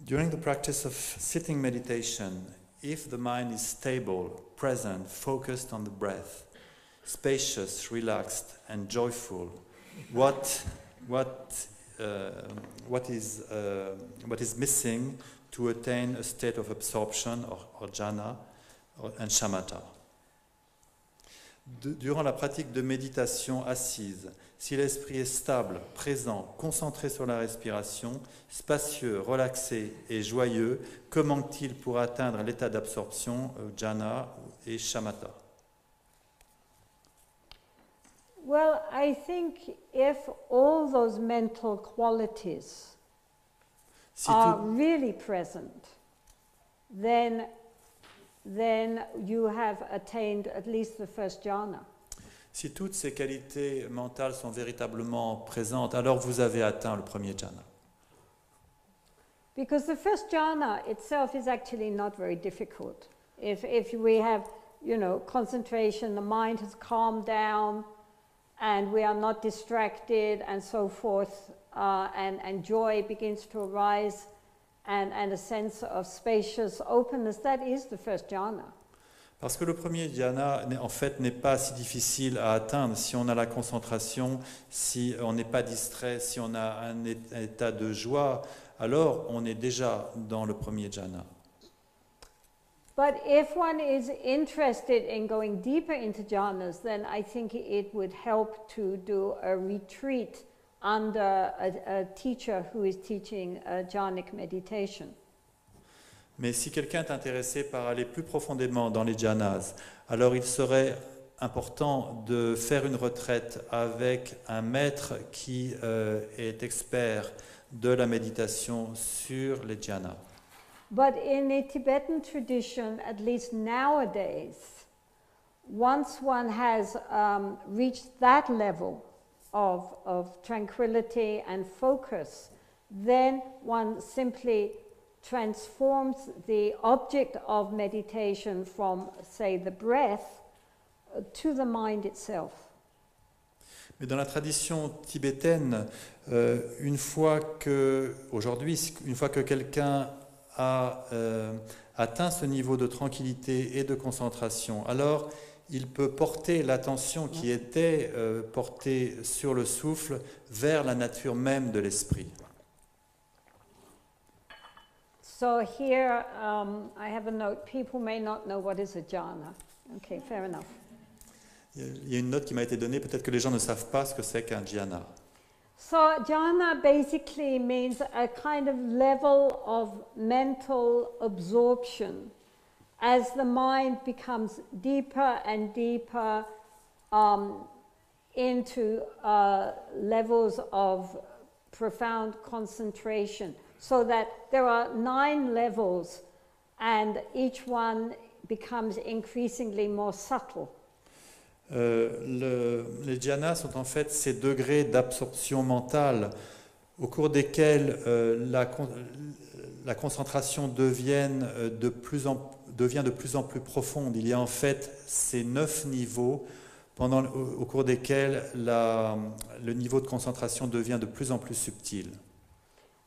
During the practice of sitting meditation, if the mind is stable, present, focused on the breath, spacious, relaxed, and joyful, what is missing to attain a state of absorption or jhana and shamatha? Durant la pratique de méditation assise, si l'esprit est stable, présent, concentré sur la respiration, spacieux, relaxé et joyeux, que manque-t-il pour atteindre l'état d'absorption, jhana et shamatha? Well, I think if all those mental qualities are really present, then you have attained at least the first jhana. Si toutes ces qualités mentales sont véritablement présentes, alors vous avez atteint le premier jhana. Because the first jhana itself is actually not very difficult. If we have, concentration, the mind has calmed down, and we are not distracted, and so forth, and joy begins to arise, and a sense of spacious openness, that is the first jhana. Parce que le premier dhyana, en fait, n'est pas si difficile à atteindre si on a la concentration, si on n'est pas distrait, si on a un état de joie, alors on est déjà dans le premier dhyana. But if one is interested in going deeper into jhanas, then I think it would help to do a retreat under a teacher who is teaching jhanic meditation. Mais si quelqu'un est intéressé par aller plus profondément dans les jhanas, alors il serait important de faire une retraite avec un maître qui est expert de la méditation sur les jhanas. But in the Tibetan tradition, at least nowadays, once one has reached that level of tranquility and focus, then one simply transforms the object of meditation from, say, the breath to the mind itself. Mais dans la tradition tibétaine, une fois que quelqu'un a atteint ce niveau de tranquillité et de concentration, alors il peut porter l'attention qui était portée sur le souffle vers la nature même de l'esprit. So here I have a note. People may not know what is a jhana. Okay, fair enough. Il y a une note qui m'a été donnée, peut-être que les gens ne savent pas ce que c'est qu'un dhyana. So jhana basically means a kind of level of mental absorption as the mind becomes deeper and deeper into levels of profound concentration, so that there are 9 levels and each one becomes increasingly more subtle. Les dhyānas sont en fait ces degrés d'absorption mentale au cours desquels la concentration devient de plus en plus profonde. Il y a en fait ces 9 niveaux au cours desquels le niveau de concentration devient de plus en plus subtil.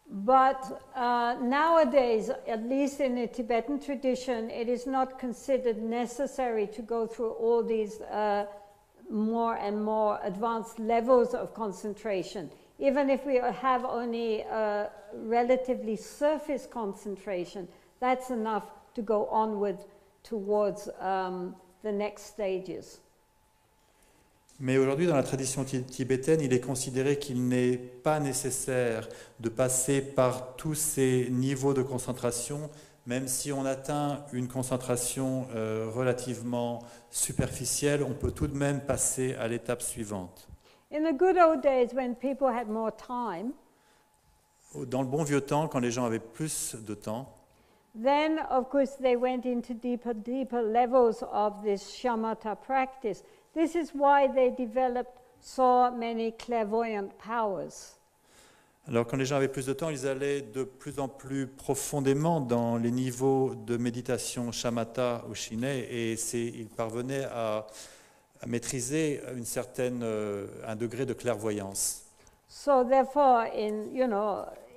But nowadays, at least in the Tibetan tradition, it is not considered necessary to go through all these more and more advanced levels of concentration. Even if we have only a relatively surface concentration, that's enough to go onward towards the next stages. Mais aujourd'hui, dans la tradition tibétaine, il est considéré qu'il n'est pas nécessaire de passer par tous ces niveaux de concentration, même si on atteint une concentration relativement superficielle, on peut tout de même passer à l'étape suivante. In the good old days, when people had more time, dans le bon vieux temps, quand les gens avaient plus de temps, then of course they went into deeper levels of this shamatha practice. This is why they developed so many clairvoyant powers. Alors quand les gens avaient plus de temps, ils allaient de plus en plus profondément dans les niveaux de méditation shamatha ou shinai, et ils parvenaient à maîtriser un degré de clairvoyance. So therefore,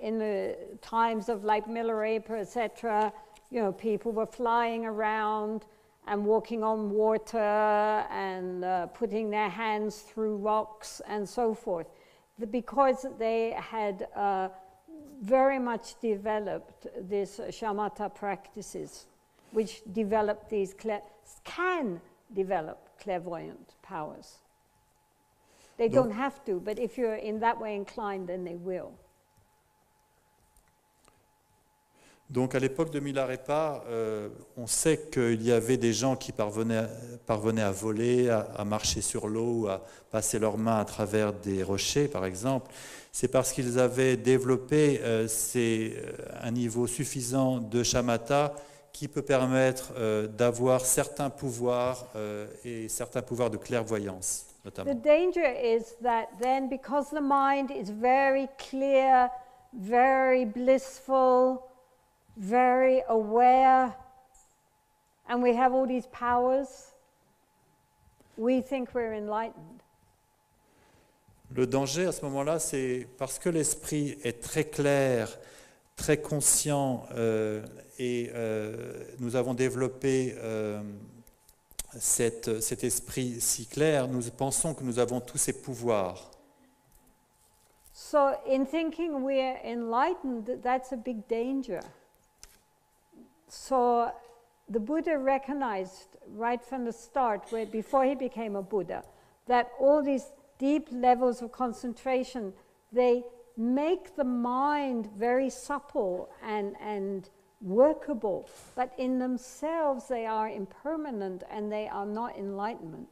in the times of like Milarepa, etc., you know, people were flying around and walking on water and putting their hands through rocks and so forth. Because they had very much developed these shamatha practices, which develop these can develop clairvoyant powers. They don't have to, but if you're in that way inclined, then they will. Donc à l'époque de Milarepa, on sait qu'il y avait des gens qui parvenaient à voler, à marcher sur l'eau, à passer leurs mains à travers des rochers, par exemple. C'est parce qu'ils avaient développé un niveau suffisant de shamatha qui peut permettre d'avoir certains pouvoirs et certains pouvoirs de clairvoyance, notamment. The danger is that then, because the mind is very clear, very blissful, very aware, and we have all these powers, we think we're enlightened. Le danger à ce moment-là, c'est parce que l'esprit est très clair, très conscient, et nous avons développé cet esprit si clair, nous pensons que nous avons tous ces pouvoirs. So in thinking we're enlightened, that's a big danger. So the Buddha recognized right from the start, before he became a Buddha, that all these deep levels of concentration, they make the mind very supple and workable, but in themselves they are impermanent and they are not enlightenment.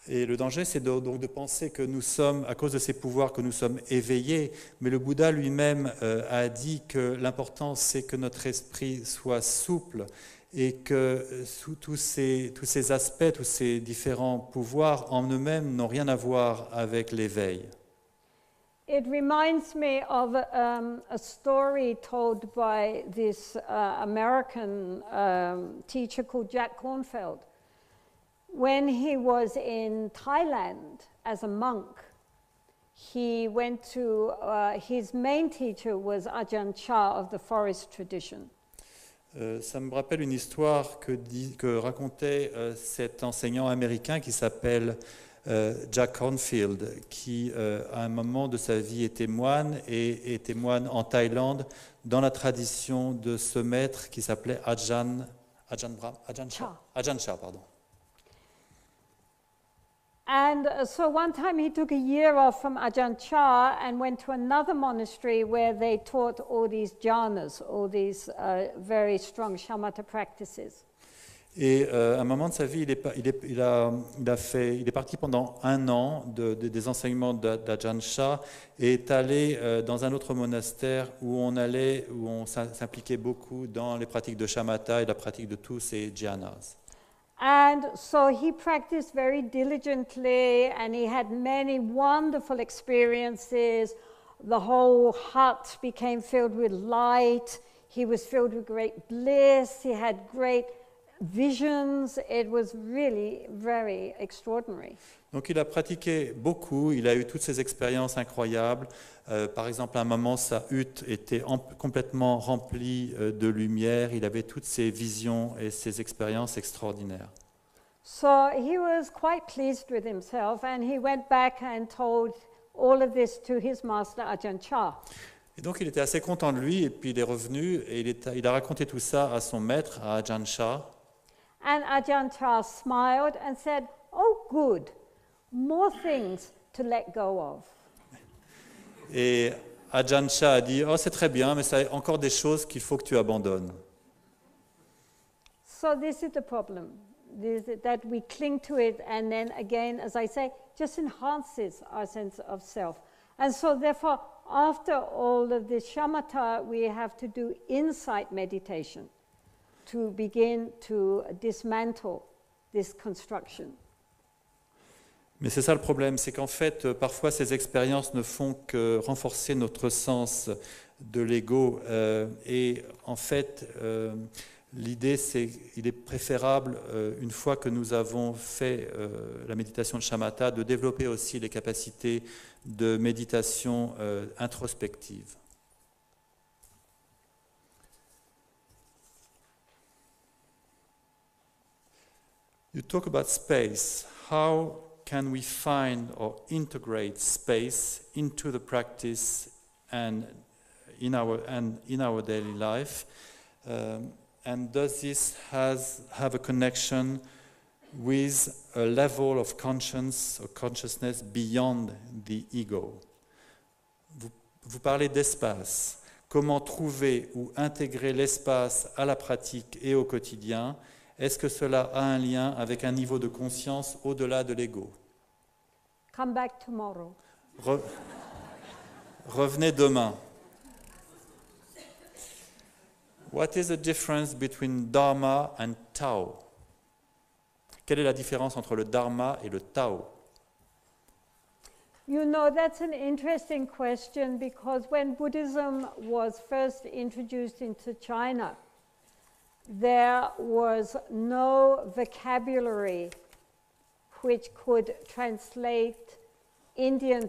Et le danger, c'est donc de penser que nous sommes, à cause de ces pouvoirs, que nous sommes éveillés. Mais le Bouddha lui-même a dit que l'important, c'est que notre esprit soit souple et que tous ces aspects, tous ces différents pouvoirs en eux-mêmes n'ont rien à voir avec l'éveil. It reminds me of a story told by this American teacher called Jack Kornfield. When he was in Thailand as a monk, he went to, his main teacher was Ajahn Chah of the forest tradition. Ça me rappelle une histoire que racontait cet enseignant américain qui s'appelle Jack Kornfield, qui à un moment de sa vie était moine et était moine en Thaïlande dans la tradition de ce maître qui s'appelait Ajahn Chah, pardon. And so one time he took a year off from Ajahn Chah and went to another monastery where they taught all these jhanas, all these very strong shamatha practices. Et à un moment de sa vie, il est parti pendant un an des enseignements d'Ajahn Chah et est allé dans un autre monastère où on s'impliquait beaucoup dans les pratiques de shamatha et la pratique de tous ces jhanas. And so he practiced very diligently and he had many wonderful experiences. The whole hut became filled with light. He was filled with great bliss. He had great visions. It was really very extraordinary. Donc il a pratiqué beaucoup, il a eu toutes ces expériences incroyables. Par exemple, à un moment, sa hutte était complètement remplie de lumière. Il avait toutes ces visions et ces expériences extraordinaires. So he was quite pleased with himself and he went back and told all of this to his master Ajahn Chah. Et donc il était assez content de lui et puis il est revenu et il a raconté tout ça à son maître, à Ajahn Chah. And Ajahn Chah smiled and said, "Oh, good. More things to let go of." Et Ajahn Chah a dit, oh c'est très bien, mais ça a encore des choses qu'il faut que tu abandonnes. So this is the problem, that we cling to it and then again, as I say, just enhances our sense of self. And so therefore, after all of this shamatha, we have to do insight meditation to begin to dismantle this construction. Mais c'est ça le problème, c'est qu'en fait, parfois ces expériences ne font que renforcer notre sens de l'ego. Et en fait, l'idée, c'est qu'il est préférable, une fois que nous avons fait la méditation de shamatha, de développer aussi les capacités de méditation introspective. You talk about space. How can we find or integrate space into the practice and in our daily life? And does this have a connection with a level of conscience or consciousness beyond the ego? Vous parlez d'espace. Comment trouver ou intégrer l'espace à la pratique et au quotidien? Est-ce que cela a un lien avec un niveau de conscience au-delà de l'ego? Come back tomorrow. Revenez demain. What is the difference between Dharma and Tao? Quelle est la différence entre le Dharma et le Tao? You know, that's an interesting question because when Buddhism was first introduced into China, there was no vocabulary which could translate Indian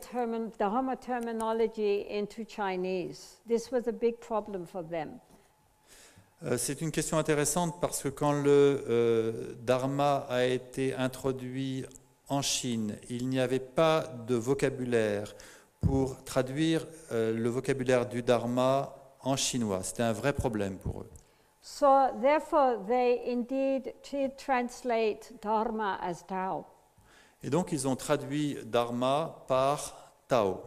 Dharma terminology into Chinese. This was a big problem for them. C'est une question intéressante parce que quand le Dharma a été introduit en Chine, il n'y avait pas de vocabulaire pour traduire le vocabulaire du Dharma en chinois. C'était un vrai problème pour eux. So therefore they indeed did translate Dharma as Tao. Et donc ils ont traduit Dharma par Tao.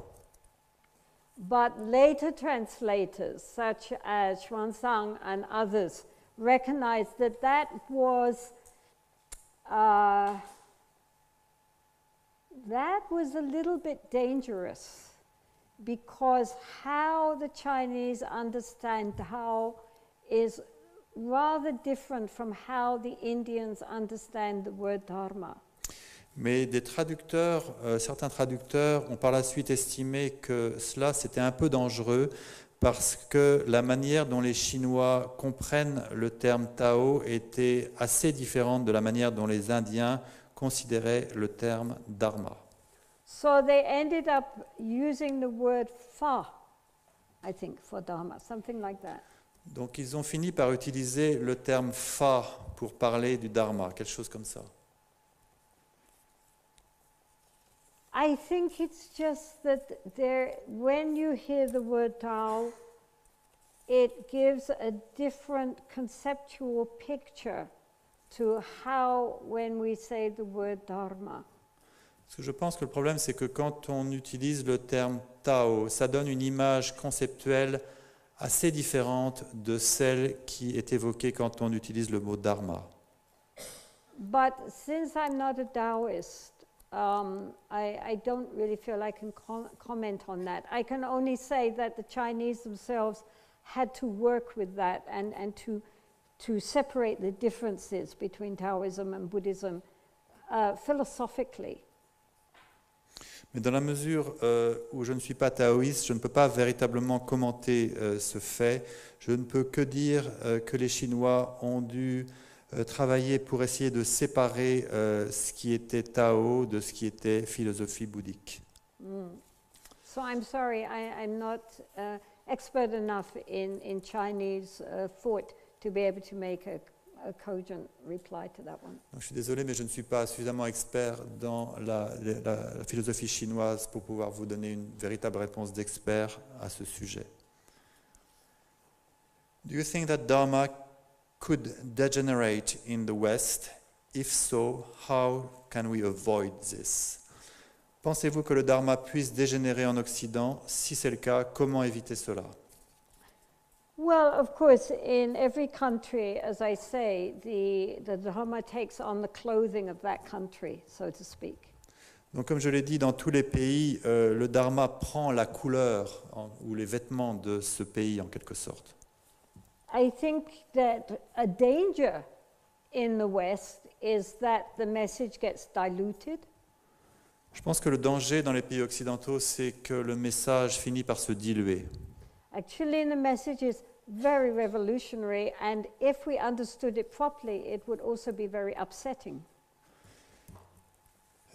But later translators, such as Xuanzang and others, recognized that that was a little bit dangerous because how the Chinese understand Tao is rather different from how the Indians understand the word Dharma. Mais des traducteurs, certains traducteurs ont par la suite estimé que cela c'était un peu dangereux parce que la manière dont les Chinois comprennent le terme Tao était assez différente de la manière dont les Indiens considéraient le terme Dharma. So they ended up using the word Fa, I think, for Dharma, something like that. Donc ils ont fini par utiliser le terme Fa pour parler du Dharma, quelque chose comme ça. I think it's just that when you hear the word Tao, it gives a different conceptual picture to how when we say the word Dharma. Parce que je pense que le problème, c'est que quand on utilise le terme Tao, ça donne une image conceptuelle assez différente de celle qui est évoquée quand on utilise le mot Dharma. But since I'm not a Taoist, I don't really feel I can comment on that. I can only say that the Chinese themselves had to work with that and to separate the differences between Taoism and Buddhism philosophically. Mais dans la mesure où je ne suis pas taoïste, je ne peux pas véritablement commenter ce fait. Je ne peux que dire que les Chinois ont dû travailler pour essayer de séparer ce qui était Tao de ce qui était philosophie bouddhique. So I'm sorry, I'm not expert enough in Chinese thought to be able to make a cogent reply to that one. Donc, je suis désolé, mais je ne suis pas suffisamment expert dans la philosophie chinoise pour pouvoir vous donner une véritable réponse d'expert à ce sujet. Do you think that Dharma could degenerate in the West? If so, how can we avoid this? Pensez-vous que le Dharma puisse dégénérer en Occident? Si c'est le cas, comment éviter cela? Well, of course, in every country, as I say, the Dharma takes on the clothing of that country, so to speak. Donc, comme je l'ai dit, dans tous les pays, le Dharma prend la couleur ou les vêtements de ce pays en quelque sorte. I think that a danger in the West is that the message gets diluted. Je pense que le danger dans les pays occidentaux, c'est que le message finit par se diluer. Actually, the message is very revolutionary, and if we understood it properly, it would also be very upsetting.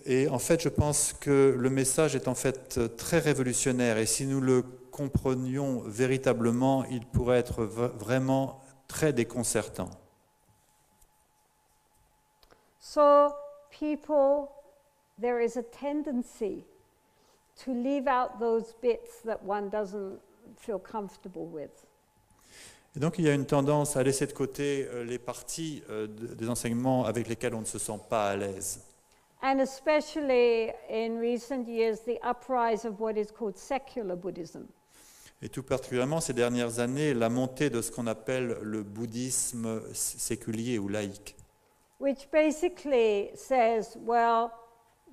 Et en fait, je pense que le message est en fait très révolutionnaire. Et si nous le comprenions véritablement, il pourrait être vraiment très déconcertant. So people, there is a tendency to leave out those bits that one doesn't feel comfortable with. Et donc il y a une tendance à laisser de côté les parties des enseignements avec lesquels on ne se sent pas à l'aise. And especially in recent years, the uprise of what is called secular Buddhism. Et tout particulièrement ces dernières années, la montée de ce qu'on appelle le bouddhisme séculier ou laïque. Which basically says, well,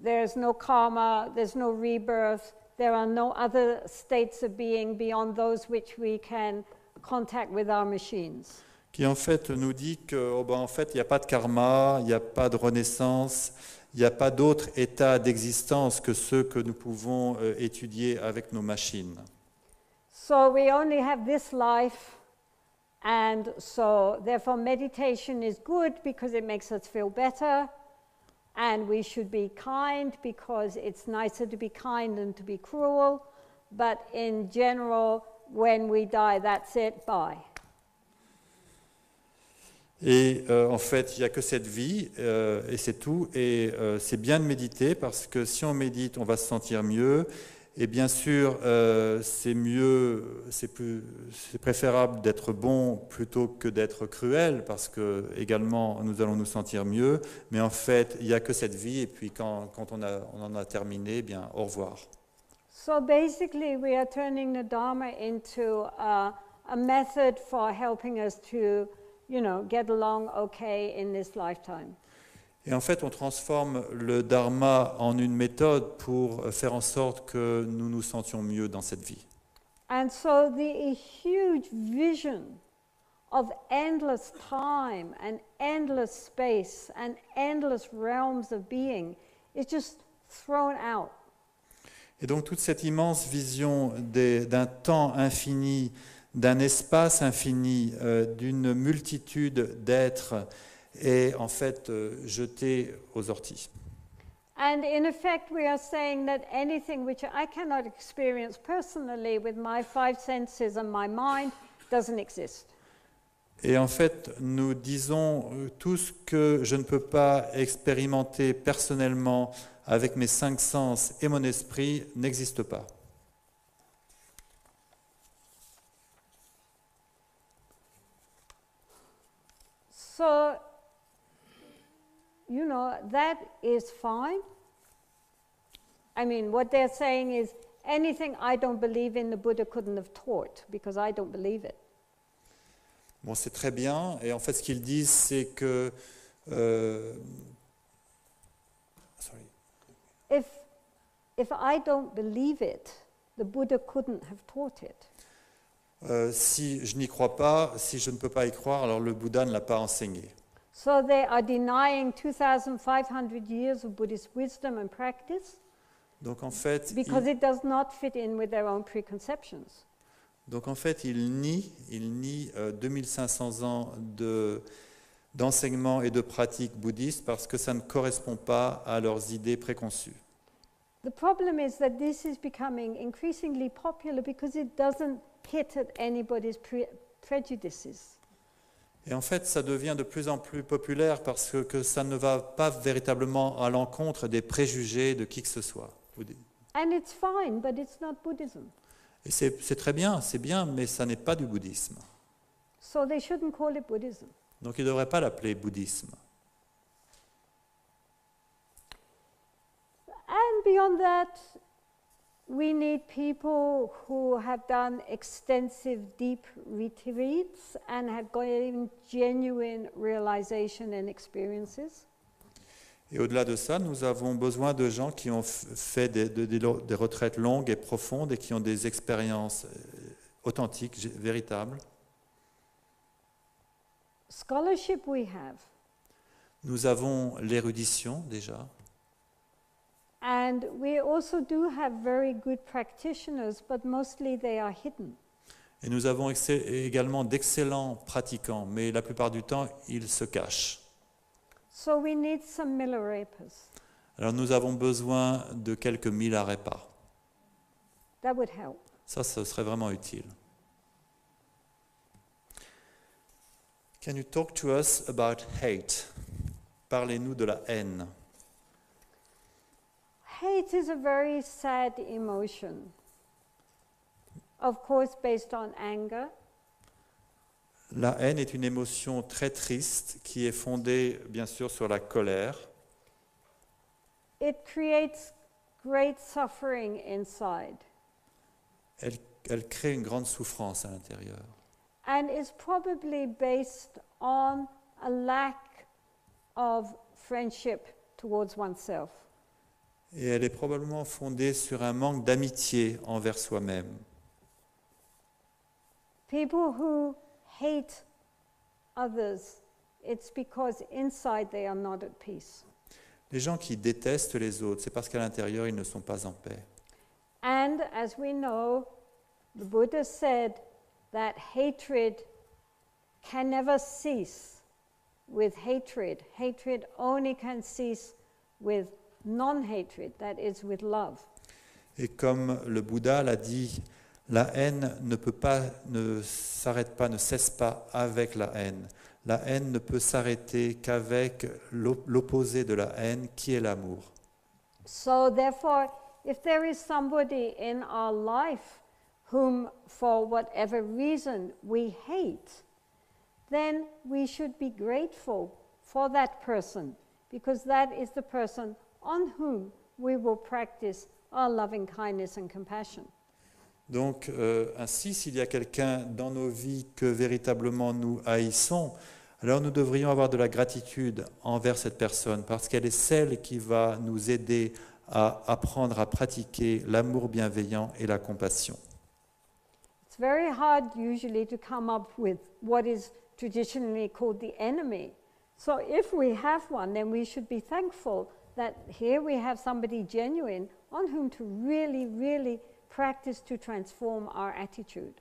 there's no karma, there's no rebirth, there are no other states of being beyond those which we can contact with our machines. Qui en fait nous dit que en fait, il n'y a pas de karma, il n'y a pas de renaissance, il n'y a pas d'autre état d'existence que ceux que nous pouvons étudier avec nos machines. So we only have this life, and so therefore meditation is good because it makes us feel better, and we should be kind because it's nicer to be kind than to be cruel, but in general, when we die, that's it, bye. Et en fait, il n'y a que cette vie, et c'est tout. Et c'est bien de méditer, parce que si on médite, on va se sentir mieux. Et bien sûr, c'est mieux, c'est préférable d'être bon plutôt que d'être cruel, parce que également nous allons nous sentir mieux. Mais en fait, il n'y a que cette vie, et puis quand on en a terminé, eh bien au revoir. So basically, we are turning the Dharma into a method for helping us to, get along okay in this lifetime. Et en fait, on transforme le dharma en une méthode pour faire en sorte que nous nous sentions mieux dans cette vie. And so the huge vision of endless time and endless space and endless realms of being is just thrown out. Et donc toute cette immense vision d'un temps infini, d'un espace infini, d'une multitude d'êtres est en fait jetée aux orties. And in effect, we are saying that anything which I cannot experience personally with my five senses and my mind doesn't exist. Et en fait, nous disons tout ce que je ne peux pas expérimenter personnellement avec mes cinq sens et mon esprit n'existe pas. So, that is fine. I mean, what they're saying is anything I don't believe in, the Buddha couldn't have taught because I don't believe it. Bon, c'est très bien. Et en fait, ce qu'ils disent, c'est que... sorry. If I don't believe it, the Buddha couldn't have taught it. Si je n'y crois pas, si je ne peux pas y croire, alors le Bouddha ne l'a pas enseigné. So they are denying 2,500 years of Buddhist wisdom and practice Donc en fait, because it does not fit in with their own preconceptions. Donc en fait, il nie 2500 ans d'enseignement et de pratique bouddhiste parce que ça ne correspond pas à leurs idées préconçues. The problem is that this is becoming increasingly popular because it doesn't hit at anybody's prejudices. Et en fait, ça devient de plus en plus populaire parce que ça ne va pas véritablement à l'encontre des préjugés de qui que ce soit. And it's fine, but it's not Buddhism. Et c'est très bien, c'est bien, mais ça n'est pas du bouddhisme. So they shouldn't call it Buddhism. Donc ils ne devraient pas l'appeler bouddhisme. And beyond that, we need people who have done extensive deep retreats and have gotten genuine realization and experiences. Et au-delà de ça, nous avons besoin de gens qui ont fait des retraites longues et profondes et qui ont des expériences authentiques, véritables. Scholarship we have. Nous avons l'érudition déjà. And we also do have very good practitioners, but mostly they are hidden. Et nous avons également d'excellents pratiquants, mais la plupart du temps, ils se cachent. So we need some Milarepas. Alors nous avons besoin de quelques 1000 arrêts pas. That would help. Ça, ce serait vraiment utile. Can you talk to us about hate? Parlez-nous de la haine. Hate is a very sad emotion. Of course, based on anger. La haine est une émotion très triste qui est fondée, bien sûr, sur la colère. It creates great suffering inside Elle crée une grande souffrance à l'intérieur. and is probably based on a lack of friendship towards oneself. Et elle est probablement fondée sur un manque d'amitié envers soi-même. People who hate others, it's because inside they are not at peace. Les gens qui détestent les autres, c'est parce qu'à l'intérieur, ils ne sont pas en paix. And as we know, the Buddha said that hatred can never cease with hatred. Hatred only can cease with non-hatred, that is, with love. Et comme le Bouddha l'a dit, la haine ne s'arrête pas, ne cesse pas avec la haine. La haine ne peut s'arrêter qu'avec l'opposé de la haine, qui est l'amour. So therefore, if there is somebody in our life whom, for whatever reason, we hate, then we should be grateful for that person, because that is the person on whom we will practice our loving kindness and compassion. Donc, ainsi, s'il y a quelqu'un dans nos vies que véritablement nous haïssons, alors nous devrions avoir de la gratitude envers cette personne, parce qu'elle est celle qui va nous aider à apprendre à pratiquer l'amour bienveillant et la compassion. It's very hard usually to come up with what is traditionally called the enemy. So if we have one, then we should be thankful that here we have somebody genuine on whom to really, really practice to transform our attitude.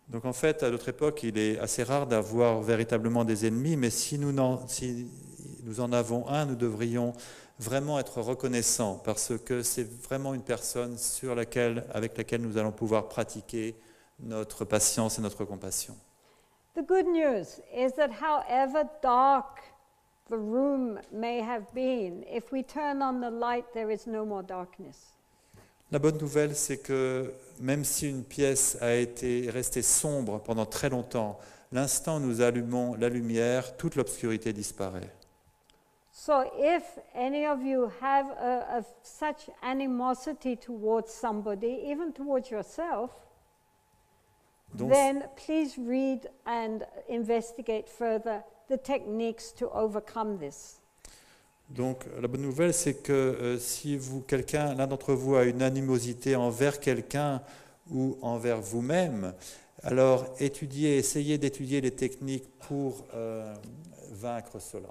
Donc en fait, à notre époque, il est assez rare d'avoir véritablement des ennemis, mais si nous en avons un, nous devrions vraiment être reconnaissants, parce que c'est vraiment une personne avec laquelle nous allons pouvoir pratiquer notre patience et notre compassion. The good news is that however dark the room may have been, if we turn on the light, there is no more darkness. La bonne nouvelle, c'est que même si une pièce a été restée sombre pendant très longtemps, l'instant où nous allumons la lumière, toute l'obscurité disparaît. So if any of you have such animosity towards somebody, even towards yourself, Donc, then please read and investigate further the techniques to overcome this. Donc, la bonne nouvelle, c'est que si l'un d'entre vous a une animosité envers quelqu'un ou envers vous-même, alors essayez d'étudier les techniques pour vaincre cela.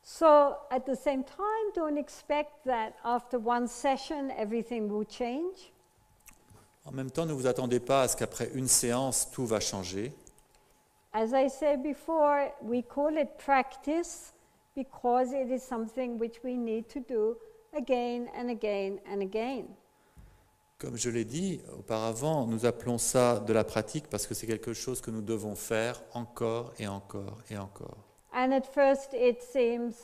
So at the same time, don't expect that after one session everything will change. En même temps, ne vous attendez pas à ce qu'après une séance, tout va changer. As I said before, we call it practice because it is something which we need to do again and again and again. Comme je l'ai dit auparavant, nous appelons ça de la pratique parce que c'est quelque chose que nous devons faire encore et encore et encore. And at first it seems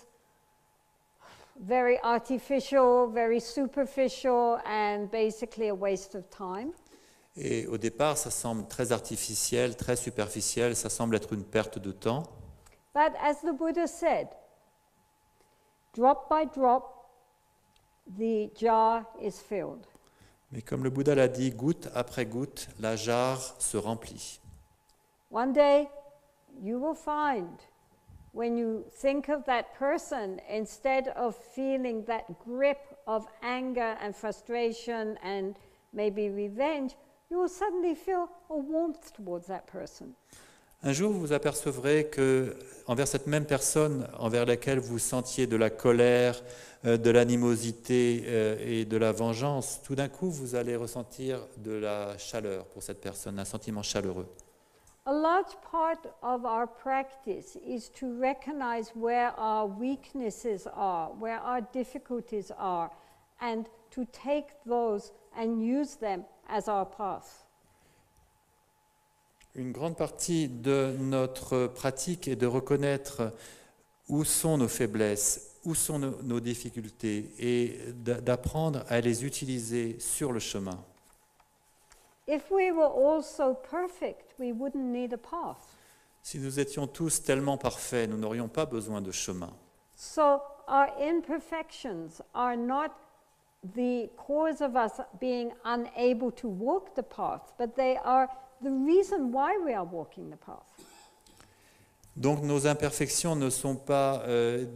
very artificial, very superficial, and basically a waste of time. Et au départ, ça semble très artificiel, très superficiel, ça semble être une perte de temps. But as the Buddha said, drop by drop, the jar is filled. Mais comme le Bouddha l'a dit, goutte après goutte, la jarre se remplit. One day, you will find, when you think of that person, instead of feeling that grip of anger and frustration and maybe revenge, you will suddenly feel a warmth towards that person. Un jour, vous vous apercevrez que envers cette même personne envers laquelle vous sentiez de la colère, de l'animosité et de la vengeance, tout d'un coup, vous allez ressentir de la chaleur pour cette personne, un sentiment chaleureux. A large part of our practice is to recognize where our weaknesses are, where our difficulties are, and to take those and use them as our path. Une grande partie de notre pratique est de reconnaître où sont nos faiblesses, où sont nos difficultés et d'apprendre à les utiliser sur le chemin. If we were all so perfect, we wouldn't need a path. Si nous étions tous tellement parfaits, nous n'aurions pas besoin de chemin. So our imperfections are not the cause of us being unable to walk the path, but they are the reason why we are walking the path. Donc nos imperfections ne sont pas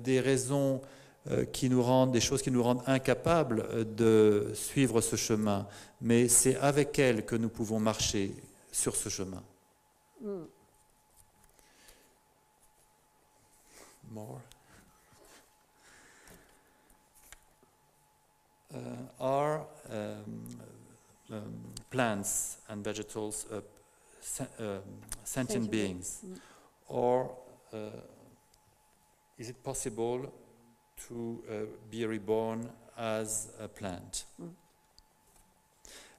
des raisons des choses qui nous rendent incapables de suivre ce chemin, mais c'est avec elles que nous pouvons marcher sur ce chemin. More. Are plants and vegetables sentient beings? Or is it possible to be reborn as a plant?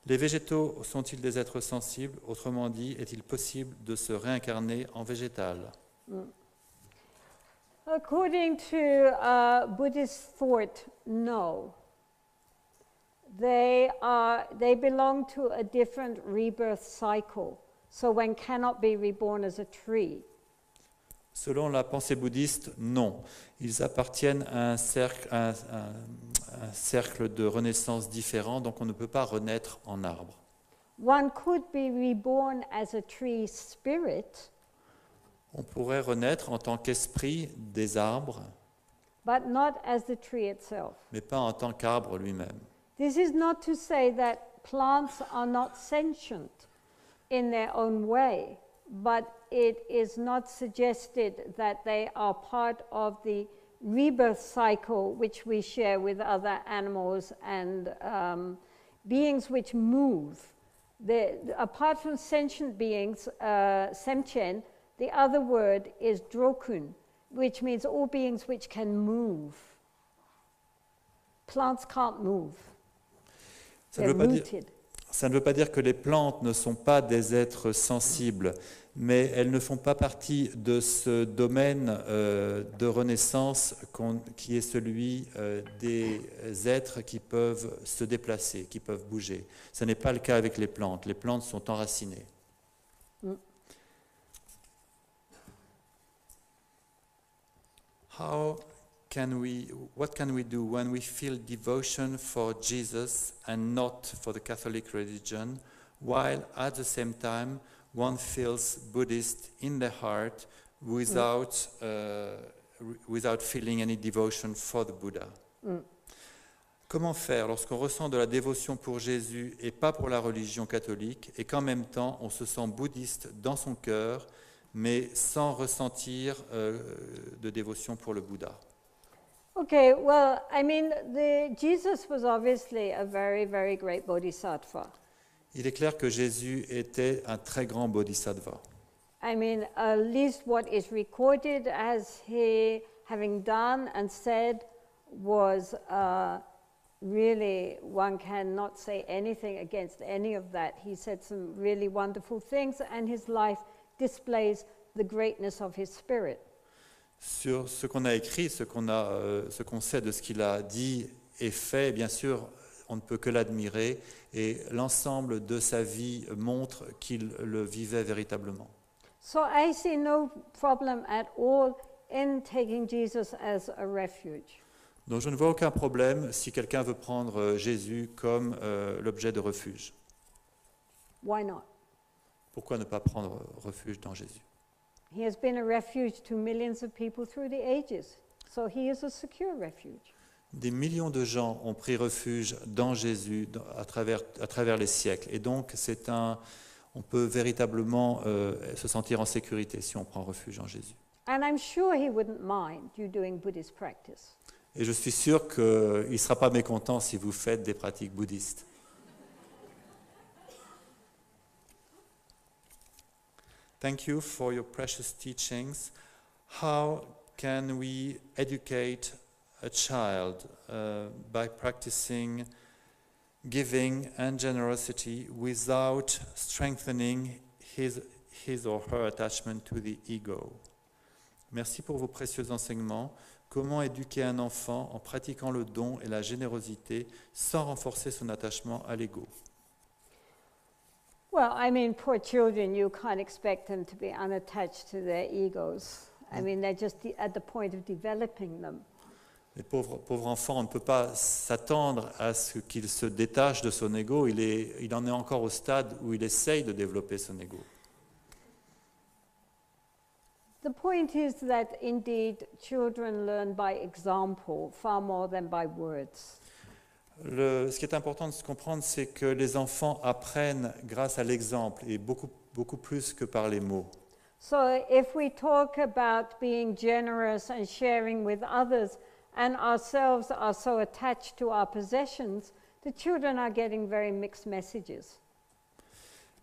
Les végétaux sont-ils des êtres sensibles? Autrement dit, est-il possible de se réincarner en végétal? According to Buddhist thought, no. They belong to a different rebirth cycle, so one cannot be reborn as a tree. Selon la pensée bouddhiste, non. Ils appartiennent à un cercle de renaissance différent, donc on ne peut pas renaître en arbre. One could be reborn as a tree spirit. On pourrait renaître en tant qu'esprit des arbres, but not as the tree itself. mais pas en tant qu'arbre lui-même. This is not to say that plants are not sentient in their own way, but it is not suggested that they are part of the rebirth cycle which we share with other animals and beings which move. Apart from sentient beings, semchen, the other word is drokun, which means all beings which can move. Plants can't move. Ça ne veut pas dire que les plantes ne sont pas des êtres sensibles, mais elles ne font pas partie de ce domaine de renaissance qui est celui des êtres qui peuvent se déplacer, qui peuvent bouger. Ce n'est pas le cas avec les plantes. Les plantes sont enracinées. What can we do when we feel devotion for Jesus and not for the Catholic religion, while at the same time one feels Buddhist in the heart without feeling any devotion for the Buddha? Comment faire lorsqu'on ressent de la dévotion pour Jésus et pas pour la religion catholique, et qu'en même temps on se sent bouddhiste dans son cœur, mais sans ressentir de dévotion pour le Bouddha? Okay, well, I mean, Jesus was obviously a very, very great bodhisattva. Il est clair que Jésus était un très grand bodhisattva. I mean, at least what is recorded as he having done and said was really, one cannot say anything against any of that. He said some really wonderful things, and his life displays the greatness of his spirit. Sur ce qu'on a écrit, ce qu'on sait de ce qu'il a dit et fait, bien sûr, on ne peut que l'admirer, et l'ensemble de sa vie montre qu'il le vivait véritablement. So I see no problem at all in taking Jesus as a refuge. Donc je ne vois aucun problème si quelqu'un veut prendre Jésus comme l'objet de refuge. Why not? Pourquoi ne pas prendre refuge dans Jésus? He has been a refuge to millions of people through the ages. So he is a secure refuge. Des millions de gens ont pris refuge dans Jésus à travers les siècles. Et donc, on peut véritablement se sentir en sécurité si on prend refuge en Jésus. And I'm sure he wouldn't mind you doing Buddhist practice. Et je suis sûr qu'il ne sera pas mécontent si vous faites des pratiques bouddhistes. Thank you for your precious teachings. How can we educate a child by practicing giving and generosity without strengthening his or her attachment to the ego? Merci pour vos précieux enseignements. Comment éduquer un enfant en pratiquant le don et la générosité sans renforcer son attachement à l'ego? Well, I mean, poor children, you can't expect them to be unattached to their egos. I mean, they're just at the point of developing them. Les pauvres enfants, on ne peut pas s'attendre à ce qu'il se détache de son ego. Il en est encore au stade où il essaye de développer son ego. The point is that indeed children learn by example far more than by words. Ce qui est important de se comprendre, c'est que les enfants apprennent grâce à l'exemple et beaucoup plus que par les mots. So if we talk about being generous and sharing with others, and ourselves are so attached to our possessions, the children are getting very mixed messages.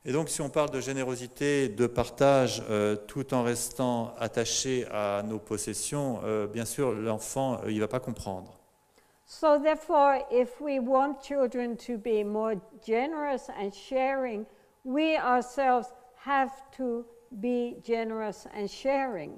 Et donc, si on parle de générosité, de partage, tout en restant attaché à nos possessions, bien sûr, l'enfant, il ne va pas comprendre. So therefore, if we want children to be more generous and sharing, we ourselves have to be generous and sharing.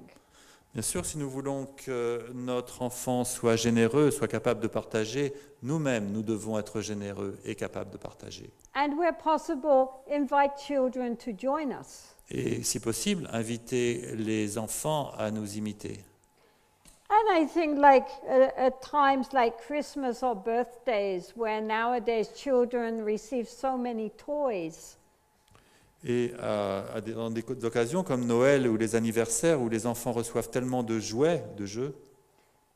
Bien sûr, si nous voulons que notre enfant soit généreux, soit capable de partager, nous-mêmes, nous devons être généreux et capables de partager. And where possible, invite children to join us. Et si possible, inviter les enfants à nous imiter. And I think like at times like Christmas or birthdays, where nowadays children receive so many toys. Et dans des occasions comme Noël ou les anniversaires où les enfants reçoivent tellement de jouets, de jeux,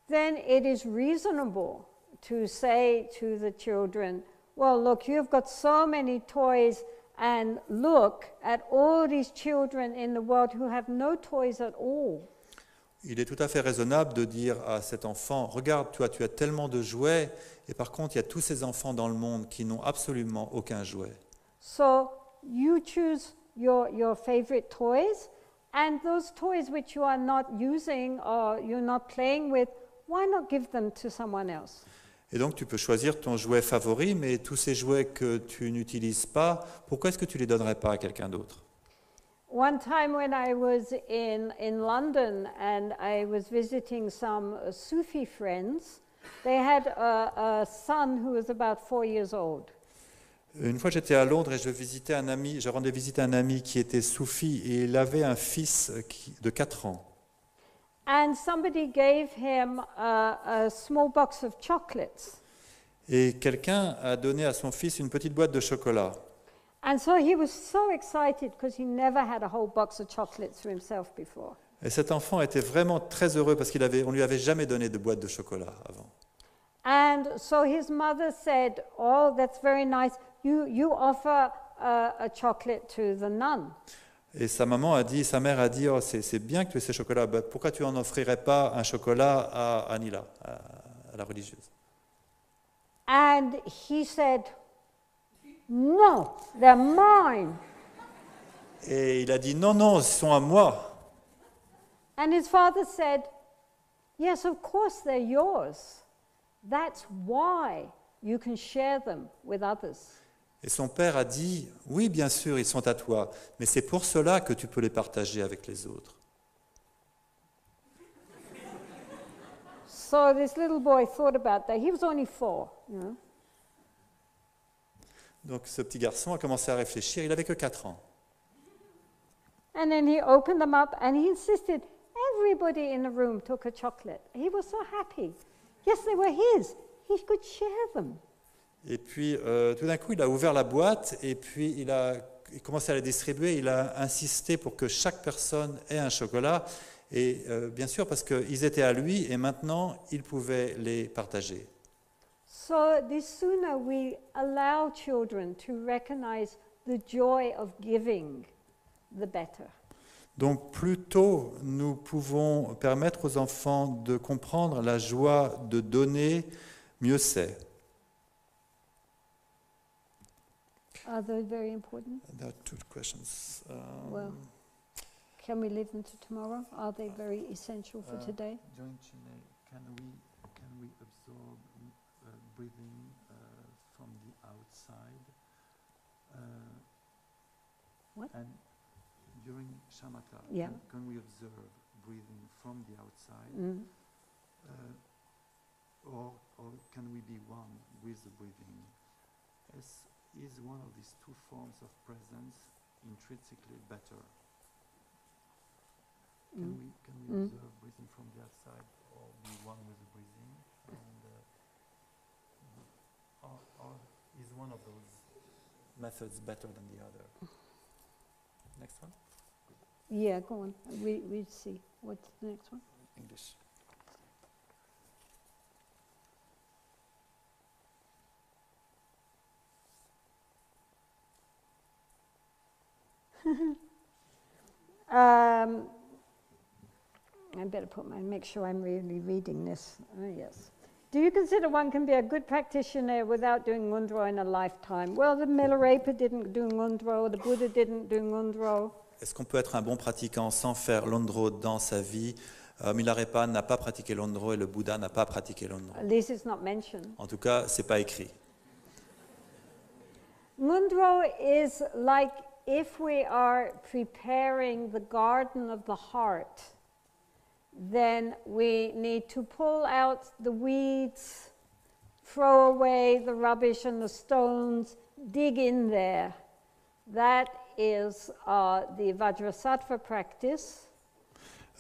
then it is reasonable to say to the children, well, look, you've got so many toys, and look at all these children in the world who have no toys at all. il est tout à fait raisonnable de dire à cet enfant, regarde, toi, tu as tellement de jouets, et par contre, il y a tous ces enfants dans le monde qui n'ont absolument aucun jouet. So you choose your favorite toys, and those toys which you are not using or you're not playing with, why not give them to someone else? Et donc, tu peux choisir ton jouet favori, mais tous ces jouets que tu n'utilises pas, pourquoi est-ce que tu ne les donnerais pas à quelqu'un d'autre? One time when I was in London and I was visiting some Sufi friends, they had a son who was about 4 years old. Une fois, j'étais à Londres et je rendais visite à un ami qui était soufi et il avait un fils de 4 ans. And somebody gave him a small box of chocolates. Et quelqu'un a donné à son fils une petite boîte de chocolat. And so he was so excited because he never had a whole box of chocolates for himself before. Et cet enfant était vraiment très heureux parce qu'on lui avait jamais donné de boîte de chocolat avant. And so his mother said, "Oh, that's very nice. You offer a chocolate to the nun." Et sa mère a dit, oh, c'est bien que tu aies ces chocolats. Ben, pourquoi tu en offrirais pas un chocolat à Anila, à la religieuse? And he said, "No, they're mine." Et il a dit, non, ils sont à moi. And his father said, "Yes, of course they're yours. That's why you can share them with others." Et son père a dit, oui, bien sûr, ils sont à toi, mais c'est pour cela que tu peux les partager avec les autres. So this little boy thought about that. He was only 4, you know. Donc ce petit garçon a commencé à réfléchir, il n'avait que 4 ans. And then he opened them up and he insisted everybody in the room took a chocolate. He was so happy. Yes, they were his. He could share them. Et puis tout d'un coup, il a ouvert la boîte et puis il a commencé à les distribuer. Il a insisté pour que chaque personne ait un chocolat. Et bien sûr, parce qu'ils étaient à lui et maintenant, il pouvait les partager. So the sooner we allow children to recognize the joy of giving, the better. Donc plus tôt nous pouvons permettre aux enfants de comprendre la joie de donner, mieux c'est. Are those very important? There are two questions. Well. Can we leave them to tomorrow? Are they very essential for today? Joint Chiney, can we absorb breathing from the outside? What? And during shamatha, Yeah. can we observe breathing from the outside? Mm. Or can we be one with the breathing? Is one of these two forms of presence intrinsically better? Can we observe breathing from the outside or be one with the breathing? And, or is one of those methods better than the other? Next one? Yeah, go on. We'll see. What's the next one? English. I better make sure I'm really reading this. Yes. Do you consider one can be a good practitioner without doing Ngondro in a lifetime? Well, the Milarepa didn't do Ngondro, the Buddha didn't do Ngondro. Est-ce qu'on peut être un bon pratiquant sans faire l'Ondro dans sa vie? Milarepa n'a pas pratiqué l'Ondro et le Bouddha n'a pas pratiqué l'Ondro. At least it's not mentioned. En tout cas, c'est pas écrit. Ngondro is like if we are preparing the garden of the heart, then we need to pull out the weeds, throw away the rubbish and the stones, dig in there. That is the Vajrasattva practice.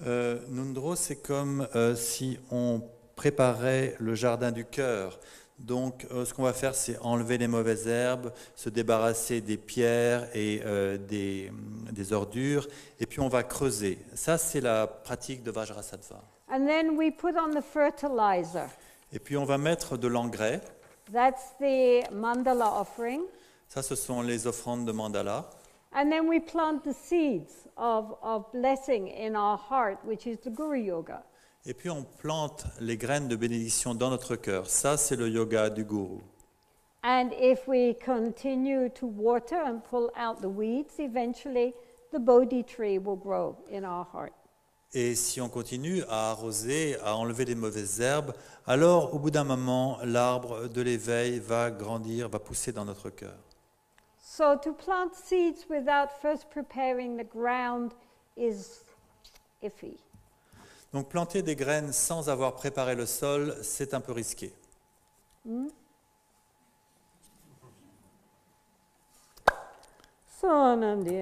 Ngondro, c'est comme si on préparait le jardin du cœur. Donc, ce qu'on va faire, c'est enlever les mauvaises herbes, se débarrasser des pierres et des ordures, et puis on va creuser. Ça, c'est la pratique de Vajrasattva. And then we put on the fertilizer. Et puis on va mettre de l'engrais. That's the mandala offering. Ça, ce sont les offrandes de mandala. And then we plant the seeds of blessing in our heart, which is the Guru Yoga. Et puis on plante les graines de bénédiction dans notre cœur. Ça, c'est le yoga du gourou. And if we continue to water and pull out the weeds, eventually the Bodhi tree will grow in our heart. Et si on continue à arroser, à enlever les mauvaises herbes, alors au bout d'un moment, l'arbre de l'éveil va grandir, va pousser dans notre cœur. So to plant seeds without first preparing the ground is iffy. Donc planter des graines sans avoir préparé le sol, c'est un peu risqué. So, Nandi.